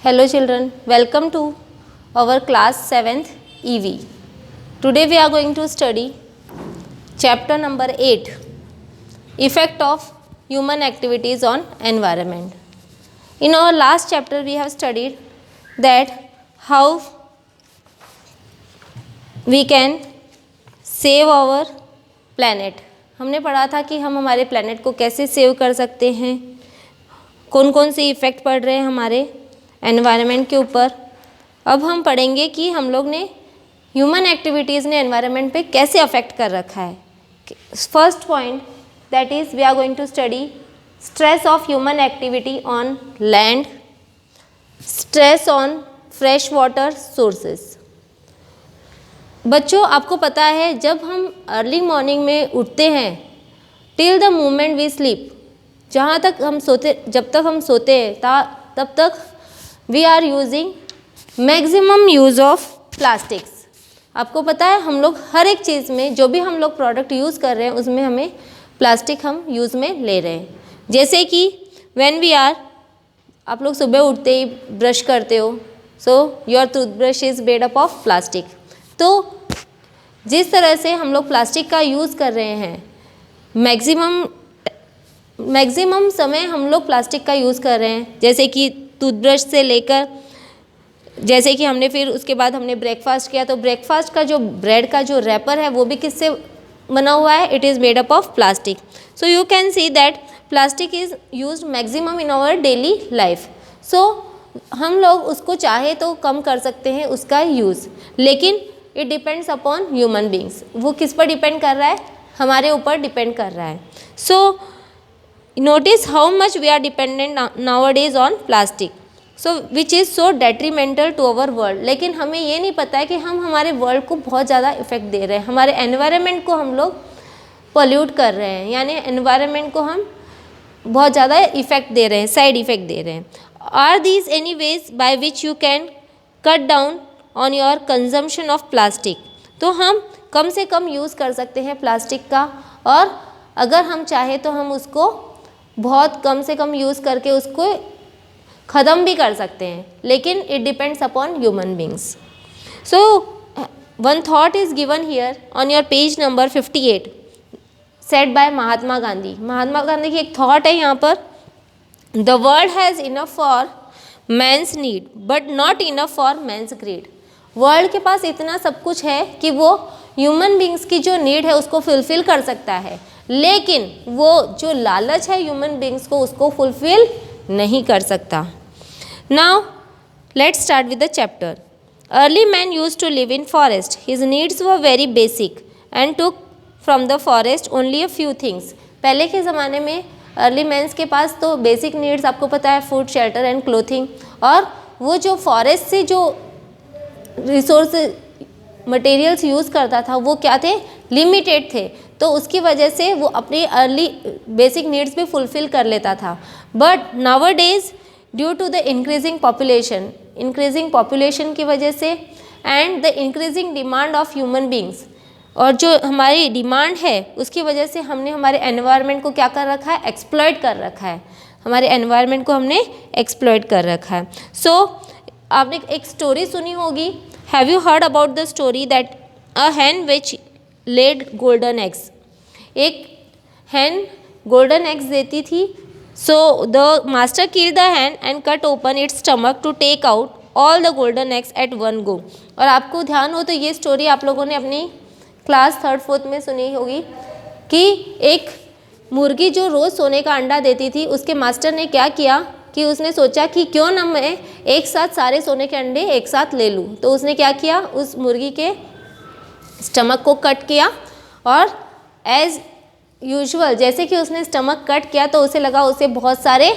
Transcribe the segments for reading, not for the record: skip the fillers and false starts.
Hello children, welcome to our class 7th EV. Today we are going to study chapter number 8, Effect of Human Activities on Environment. In our last chapter we have studied that how we can save our planet. हमने पढ़ा था कि हम हमारे planet को कैसे save कर सकते हैं, कौन कौन से इफ़ेक्ट पड़ रहे हैं हमारे एनवायरनमेंट के ऊपर. अब हम पढ़ेंगे कि हम लोग ने ह्यूमन एक्टिविटीज़ ने एनवायरनमेंट पे कैसे अफेक्ट कर रखा है. First point that is we are going to study stress of human activity on land, stress on fresh water sources. बच्चों, आपको पता है जब हम अर्ली मॉर्निंग में उठते हैं till the moment we sleep, जहाँ तक हम सोते, जब तक हम सोते हैं तब तक we are using maximum use of plastics. आपको पता है हम लोग हर एक चीज़ में जो भी हम लोग प्रोडक्ट यूज़ कर रहे हैं उसमें हमें प्लास्टिक हम यूज़ में ले रहे हैं. जैसे कि व्हेन वी आर, आप लोग सुबह उठते ही ब्रश करते हो, so your toothbrush is made up of plastic. तो जिस तरह से हम लोग प्लास्टिक का यूज़ कर रहे हैं, मैक्सिमम समय हम लोग प्लास्टिक का यूज़ कर रहे हैं. जैसे कि टूथब्रश से लेकर, जैसे कि हमने फिर उसके बाद हमने ब्रेकफास्ट किया तो ब्रेकफास्ट का जो ब्रेड का जो रैपर है वो भी किससे बना हुआ है, it is made up of plastic. So you can see that plastic is used maximum in our daily life. So हम लोग उसको चाहे तो कम कर सकते हैं उसका यूज़, लेकिन it depends upon human beings. वो किस पर डिपेंड कर रहा है, हमारे ऊपर डिपेंड कर रहा है. सो notice how much we are dependent nowadays on plastic, so which is so detrimental to our world. लेकिन हमें ये नहीं पता है कि हम हमारे वर्ल्ड को बहुत ज़्यादा इफ़ेक्ट दे रहे हैं, हमारे एनवायरनमेंट को हम लोग पोल्यूट कर रहे हैं, यानी एनवायरनमेंट को हम बहुत ज़्यादा इफ़ेक्ट दे रहे हैं, साइड इफ़ेक्ट दे रहे हैं. Are these any ways by which you can cut down on your consumption of plastic. तो हम कम से कम यूज़ कर सकते हैं प्लास्टिक का, और अगर हम चाहें तो हम उसको बहुत कम से कम यूज़ करके उसको ख़त्म भी कर सकते हैं, लेकिन it depends upon human beings. So one thought is given here on your page number 58 said by Mahatma Gandhi. Mahatma Gandhi की एक थॉट है यहाँ पर, the world has enough for man's need but not enough for man's greed. World के पास इतना सब कुछ है कि वो ह्यूमन बींग्स की जो नीड है उसको फुलफ़िल कर सकता है, लेकिन वो जो लालच है ह्यूमन बींग्स को उसको फुलफिल नहीं कर सकता. Now let's start with the chapter. Early man used to live in forest. His needs were very basic and took from the forest only a few things. पहले के ज़माने में अर्ली मैन्स के पास तो बेसिक नीड्स आपको पता है, food, shelter and clothing, और वो जो फॉरेस्ट से जो रिसोर्स मटेरियल्स यूज़ करता था वो क्या थे, लिमिटेड थे. तो उसकी वजह से वो अपनी अर्ली बेसिक नीड्स भी फुलफ़िल कर लेता था. But nowadays due to the increasing population की वजह से and the increasing demand of human beings, और जो हमारी डिमांड है उसकी वजह से हमने हमारे एनवायरनमेंट को क्या कर रखा है, एक्सप्लॉइट कर रखा है. हमारे एनवायरनमेंट को हमने एक्सप्लॉइट कर रखा है. सो आपने एक स्टोरी सुनी होगी, have you heard about the story that a hen which laid golden eggs. एक हैन गोल्डन एग्स देती थी. So the master killed the hen and cut open its stomach to take out all the golden eggs at one go. और आपको ध्यान हो तो ये story आप लोगों ने अपनी क्लास 3rd-4th में सुनी होगी कि एक मुर्गी जो रोज़ सोने का अंडा देती थी, उसके मास्टर ने क्या किया कि उसने सोचा कि क्यों ना मैं एक साथ सारे सोने के अंडे एक साथ ले लूँ. तो उसने क्या किया, उस मुर्गी के स्टमक को कट किया, और एज यूजुअल जैसे कि उसने स्टमक कट किया तो उसे लगा उसे बहुत सारे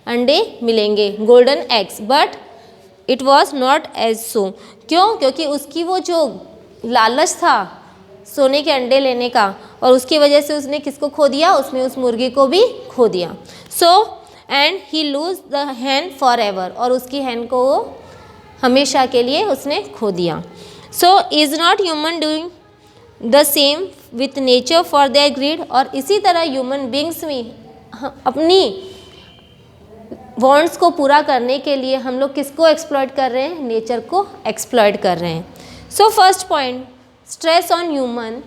अंडे मिलेंगे, golden eggs, but it was not as so. क्यों? क्योंकि उसकी वो जो लालच था सोने के अंडे लेने का, और उसकी वजह से उसने किसको खो दिया, उसने उस मुर्गी को भी खो दिया. So and he lose the Hahn for ever, और उसकी हैन को वो हमेशा के लिए उसने खो दिया. So is not human doing the same with nature for their greed. और इसी तरह ह्यूमन बींग्स भी अपनी वांट्स को पूरा करने के लिए हम लोग किसको एक्सप्लॉइट कर रहे हैं? नेचर को एक्सप्लॉइट कर रहे हैं। So first point, stress on human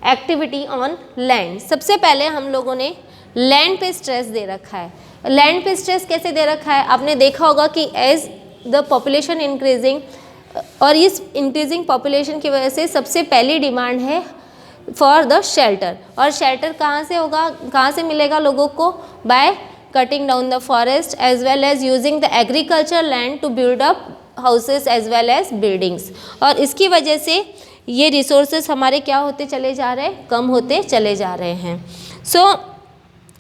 activity on land. सबसे पहले हम लोगों ने लैंड पे स्ट्रेस दे रखा है। लैंड पे स्ट्रेस कैसे दे रखा है? आपने देखा होगा कि एज द पॉपुलेशन इंक्रीजिंग, और इस इंक्रीजिंग पॉपुलेशन की वजह से सबसे पहली डिमांड है फॉर द शेल्टर। और शेल्टर कहाँ से होगा, कहाँ से मिलेगा लोगों को? By cutting down the forest as well as using the agriculture land to build up houses as well as buildings. और इसकी वजह से ये रिसोर्सेज हमारे क्या होते चले जा रहे हैं? कम होते चले जा रहे हैं। सो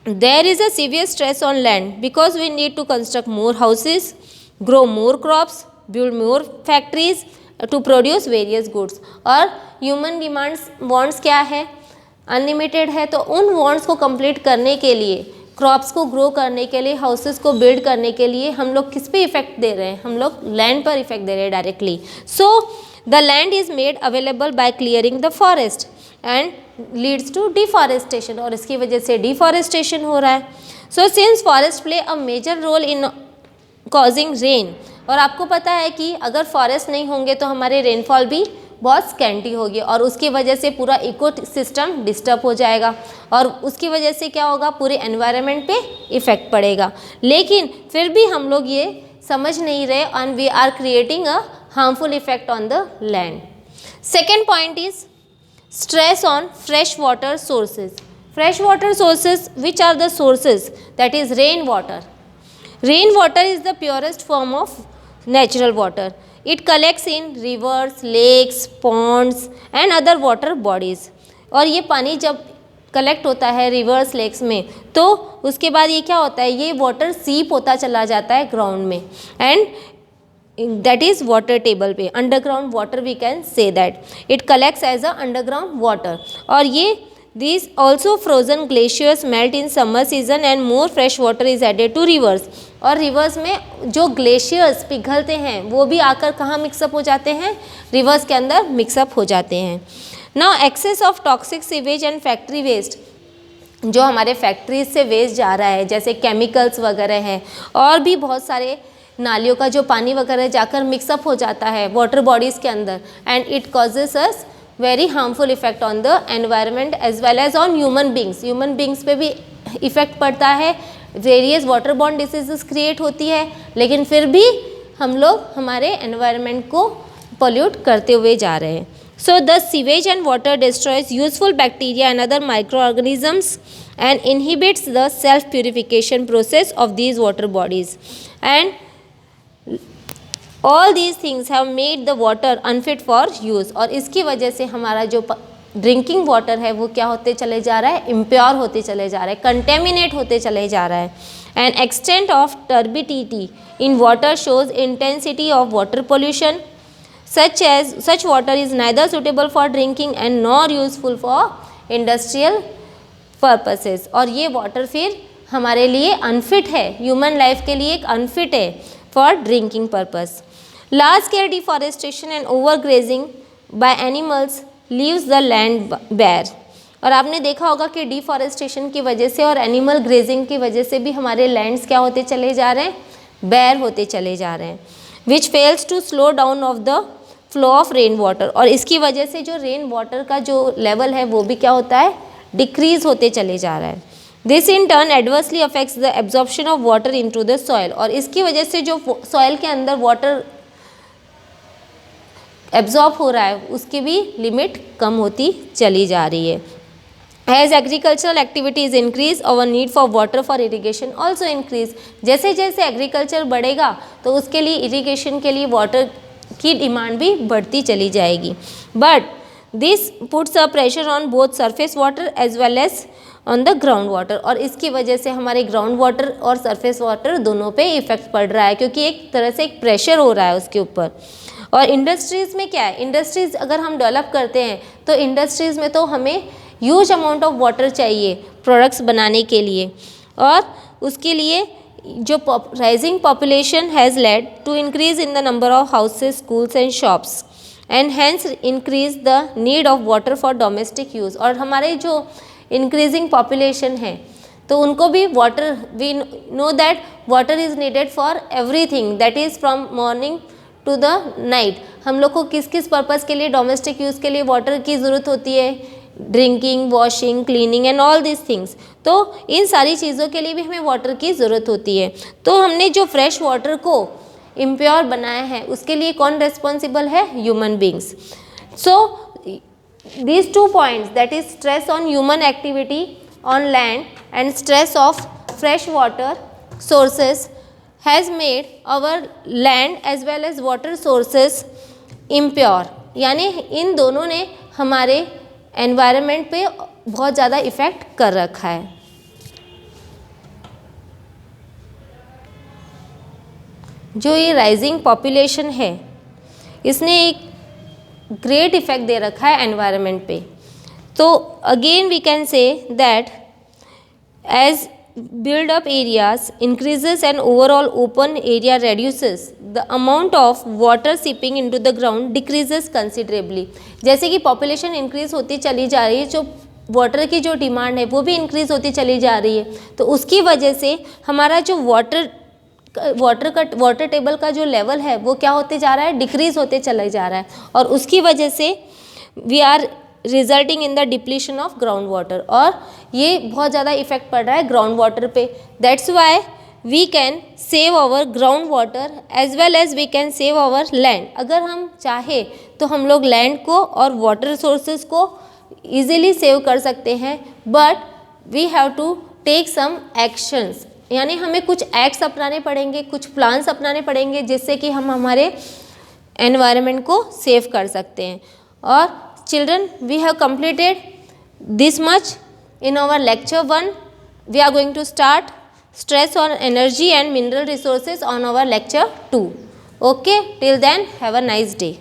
there is a severe stress on land because we need to construct more houses, grow more crops, build more factories to produce various goods। और ह्यूमन डिमांड्स वांट्स क्या है? अनलिमिटेड है। तो उन वांट्स को कंप्लीट करने के लिए, क्रॉप्स को ग्रो करने के लिए, हाउसेस को बिल्ड करने के लिए हम लोग किस पे इफेक्ट दे रहे हैं? हम लोग लैंड पर इफेक्ट दे रहे हैं directly. So the land is made available by clearing the forest and leads to deforestation, और इसकी वजह से डिफॉरेस्टेशन हो रहा है। So since forest play a major role in causing rain, और आपको पता है कि अगर फॉरेस्ट नहीं होंगे तो हमारे रेनफॉल भी बहुत स्कैंटी होगी, और उसकी वजह से पूरा इको सिस्टम डिस्टर्ब हो जाएगा, और उसकी वजह से क्या होगा? पूरे एनवायरनमेंट पे इफेक्ट पड़ेगा। लेकिन फिर भी हम लोग ये समझ नहीं रहे, and we are creating a harmful effect on the land. Second point is stress on fresh water sources. Fresh water sources, which are the sources? That is rainwater. Rainwater is the purest form of natural water. It collects in rivers, lakes, ponds and other water bodies. और ये पानी जब collect होता है reverse, lakes में, तो उसके बाद ये क्या होता है? ये वाटर सीप होता चला जाता है ग्राउंड में, and that is water table पे, underground water we can say that it collects as a underground water। और ये these also frozen glaciers melt in summer season and more fresh water is added to rivers। और reverse में जो glaciers पिघलते हैं वो भी आकर कहाँ मिक्सअप हो जाते हैं? रिवर्स के अंदर मिक्सअप हो जाते हैं। Now excess of toxic sewage and factory waste, जो हमारे फैक्ट्रीज से वेस्ट जा रहा है, जैसे केमिकल्स वगैरह हैं, और भी बहुत सारे नालियों का जो पानी वगैरह जाकर मिक्सअप हो जाता है वाटर बॉडीज़ के अंदर, and it causes us very harmful effect on the environment as well as on human beings. Human beings पे भी इफेक्ट पड़ता है, various water borne diseases create होती है, लेकिन फिर भी हम लोग हमारे एनवायरनमेंट को पोल्यूट करते हुए जा रहे हैं। So the sewage and water destroys useful bacteria and other micro organisms and inhibits the self purification process of these water bodies, and all these things have made the water unfit for use. और इसकी वजह से हमारा जो drinking water है वो क्या होते चले जा रहा है? इम्प्योर होते चले जा रहा है, कंटेमिनेट होते चले जा रहा है। And extent of turbidity in water shows intensity of water pollution, such water is neither suitable for drinking and nor useful for industrial purposes। और ये वाटर फिर हमारे लिए अनफिट है, ह्यूमन लाइफ के लिए एक अनफिट है for drinking purpose. Large scale deforestation and over grazing by animals leaves the land bare. और आपने देखा होगा कि डिफॉरेस्टेशन की वजह से और एनिमल ग्रेजिंग की वजह से भी हमारे लैंड्स क्या होते चले जा रहे हैं? बेयर होते चले जा रहे हैं, which fails to slow down of the flow of rain water. और इसकी वजह से जो रेन वाटर का जो लेवल है वो भी क्या होता है? डिक्रीज होते चले जा रहा है। This in turn adversely affects the absorption of water into the soil. और इसकी वजह से जो सॉइल के अंदर वाटर एब्जॉर्ब हो रहा है उसकी भी लिमिट कम होती चली जा रही है। As agricultural activities increase, our need for water for irrigation also increase। जैसे जैसे एग्रीकल्चर बढ़ेगा तो उसके लिए इरिगेशन के लिए वाटर की डिमांड भी बढ़ती चली जाएगी। But this puts a pressure on both surface water as well as on the ground water. और इसकी वजह से हमारे ग्राउंड वाटर और सरफेस वाटर दोनों पे इफेक्ट पड़ रहा है, क्योंकि एक तरह से एक प्रेशर हो रहा है उसके ऊपर। और इंडस्ट्रीज़ में क्या है? इंडस्ट्रीज़ अगर हम डेवलप करते हैं तो इंडस्ट्रीज़ में तो हमें ह्यूज अमाउंट ऑफ वाटर चाहिए प्रोडक्ट्स बनाने के लिए, और उसके लिए जो rising population has led to increase in the number of houses, schools and shops, and has increase the need of water for domestic use. और हमारे जो इंक्रीजिंग पॉपुलेशन है तो उनको भी water, we know that water is needed for everything, that is from morning to the night. हम लोग को किस किस पर्पज़ के लिए, डोमेस्टिक यूज़ के लिए वाटर की ज़रूरत होती है, drinking, washing, cleaning and all this things. तो इन सारी चीज़ों के लिए भी हमें वाटर की ज़रूरत होती है। तो हमने जो फ्रेश वाटर को इम्प्योर बनाया है उसके लिए कौन रिस्पॉन्सिबल है? Human beings. So these 2 points, that is stress on human activity on land and stress of fresh water sources, has made our land as well as water sources impure। यानी इन दोनों ने हमारे एनवायरनमेंट पे बहुत ज़्यादा effect कर रखा है। जो ये राइजिंग पॉपुलेशन है इसने एक ग्रेट इफेक्ट दे रखा है एनवायरनमेंट पे। तो again we can say that as build up areas increases and overall open area reduces, the amount of water seeping into the ground decreases considerably। जैसे कि पॉपुलेशन इंक्रीज होती चली जा रही है, जो वाटर की जो डिमांड है वो भी इंक्रीज होती चली जा रही है, तो उसकी वजह से हमारा जो वाटर टेबल का जो लेवल है वो क्या होते जा रहा है? डिक्रीज होते चला जा रहा है, और उसकी वजह से we are resulting in the depletion of ground water, और ये बहुत ज़्यादा इफेक्ट पड़ रहा है ग्राउंड वाटर पे। That's why we can save our ground water as well as we can save our land. अगर हम चाहे तो हम लोग लैंड को और वाटर सोर्सेज को ईजिली सेव कर सकते हैं, but we have to take some actions, यानी हमें कुछ एक्ट्स अपनाने पड़ेंगे, कुछ प्लान्स अपनाने पड़ेंगे जिससे कि हम हमारे एनवायरनमेंट को सेव कर सकते हैं। और children, we have completed this much in our lecture 1. We are going to start stress on energy and mineral resources on our lecture 2. Okay, till then have a nice day.